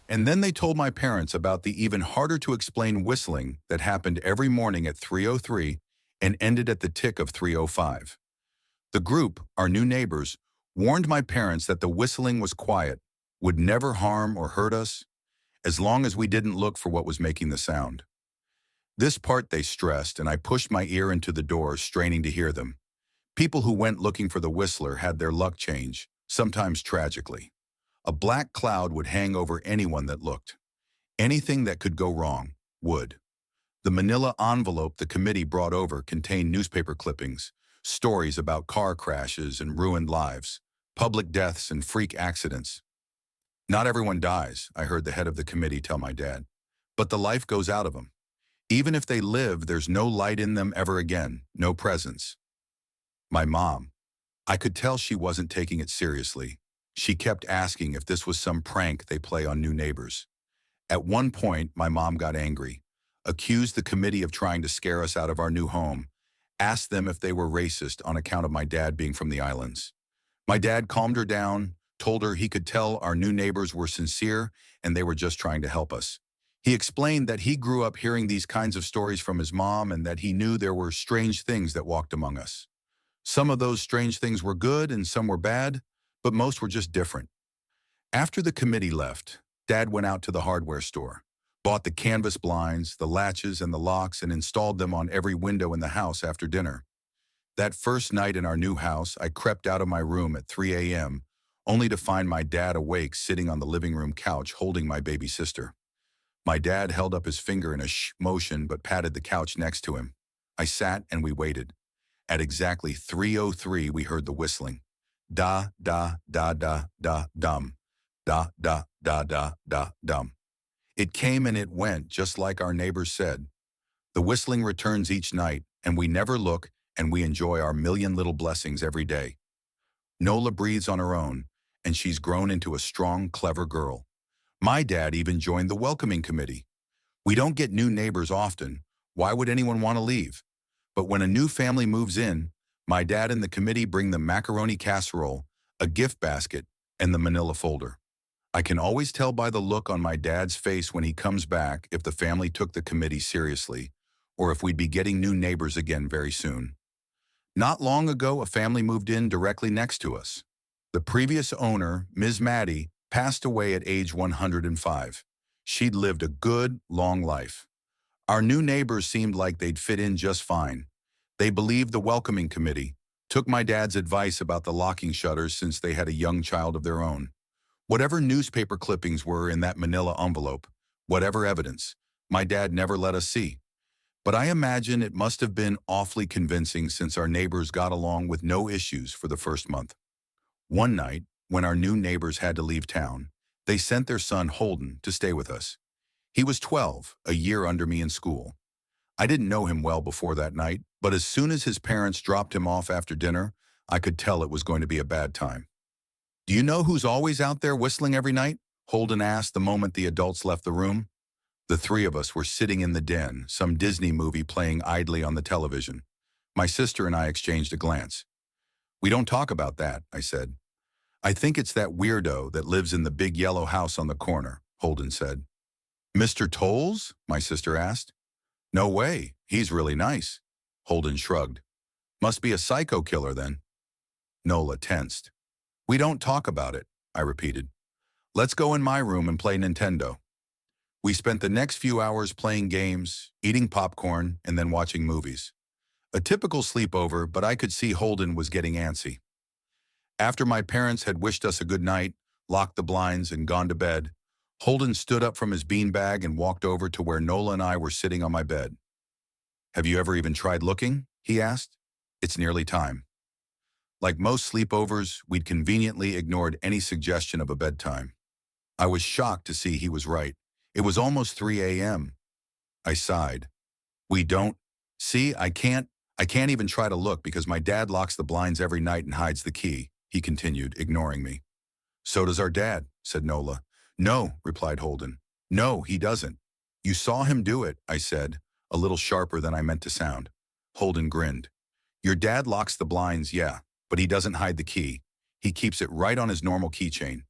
And then they told my parents about the even harder to explain whistling that happened every morning at 3:03 and ended at the tick of 3:05. The group, our new neighbors, warned my parents that the whistling was quiet, would never harm or hurt us, as long as we didn't look for what was making the sound. This part they stressed, and I pushed my ear into the door, straining to hear them. People who went looking for the whistler had their luck change, sometimes tragically. A black cloud would hang over anyone that looked. Anything that could go wrong would. The manila envelope the committee brought over contained newspaper clippings, stories about car crashes and ruined lives, public deaths and freak accidents. Not everyone dies, I heard the head of the committee tell my dad, but the life goes out of them. Even if they live, there's no light in them ever again, no presence. My mom. I could tell she wasn't taking it seriously. She kept asking if this was some prank they play on new neighbors. At one point, my mom got angry, accused the committee of trying to scare us out of our new home, asked them if they were racist on account of my dad being from the islands. My dad calmed her down, told her he could tell our new neighbors were sincere and they were just trying to help us. He explained that he grew up hearing these kinds of stories from his mom and that he knew there were strange things that walked among us. Some of those strange things were good and some were bad, but most were just different. After the committee left, Dad went out to the hardware store, bought the canvas blinds, the latches, and the locks, and installed them on every window in the house after dinner. That first night in our new house, I crept out of my room at 3 a.m., only to find my dad awake sitting on the living room couch holding my baby sister. My dad held up his finger in a shh motion but patted the couch next to him. I sat and we waited. At exactly 3:03, we heard the whistling. Da, da, da, da, da, dum. Da, da, da, da, da, dum. It came and it went, just like our neighbors said. The whistling returns each night, and we never look, and we enjoy our million little blessings every day. Nola breathes on her own, and she's grown into a strong, clever girl. My dad even joined the welcoming committee. We don't get new neighbors often. Why would anyone want to leave? But when a new family moves in, my dad and the committee bring the macaroni casserole, a gift basket, and the manila folder. I can always tell by the look on my dad's face when he comes back if the family took the committee seriously, or if we'd be getting new neighbors again very soon. Not long ago, a family moved in directly next to us. The previous owner, Ms. Maddie, passed away at age 105. She'd lived a good, long life. Our new neighbors seemed like they'd fit in just fine. They believed the welcoming committee, took my dad's advice about the locking shutters since they had a young child of their own. Whatever newspaper clippings were in that manila envelope, whatever evidence, my dad never let us see. But I imagine it must have been awfully convincing since our neighbors got along with no issues for the first month. One night, when our new neighbors had to leave town, they sent their son Holden to stay with us. He was 12, a year under me in school. I didn't know him well before that night, but as soon as his parents dropped him off after dinner, I could tell it was going to be a bad time. "Do you know who's always out there whistling every night?" Holden asked the moment the adults left the room. The three of us were sitting in the den, some Disney movie playing idly on the television. My sister and I exchanged a glance. "We don't talk about that," I said. "I think it's that weirdo that lives in the big yellow house on the corner," Holden said. "Mr. Tolles?" my sister asked. "No way, he's really nice." Holden shrugged. "Must be a psycho killer then." Nola tensed. "We don't talk about it," I repeated. "Let's go in my room and play Nintendo." We spent the next few hours playing games, eating popcorn, and then watching movies. A typical sleepover, but I could see Holden was getting antsy. After my parents had wished us a good night, locked the blinds, and gone to bed, Holden stood up from his beanbag and walked over to where Nola and I were sitting on my bed. "Have you ever even tried looking?" he asked. "It's nearly time." Like most sleepovers, we'd conveniently ignored any suggestion of a bedtime. I was shocked to see he was right. It was almost 3 a.m. I sighed. "We don't. See, I can't even try to look because my dad locks the blinds every night and hides the key," he continued, ignoring me. "So does our dad," said Nola. "No," replied Holden. "No, he doesn't." "You saw him do it," I said, a little sharper than I meant to sound. Holden grinned. "Your dad locks the blinds, yeah, but he doesn't hide the key. He keeps it right on his normal keychain.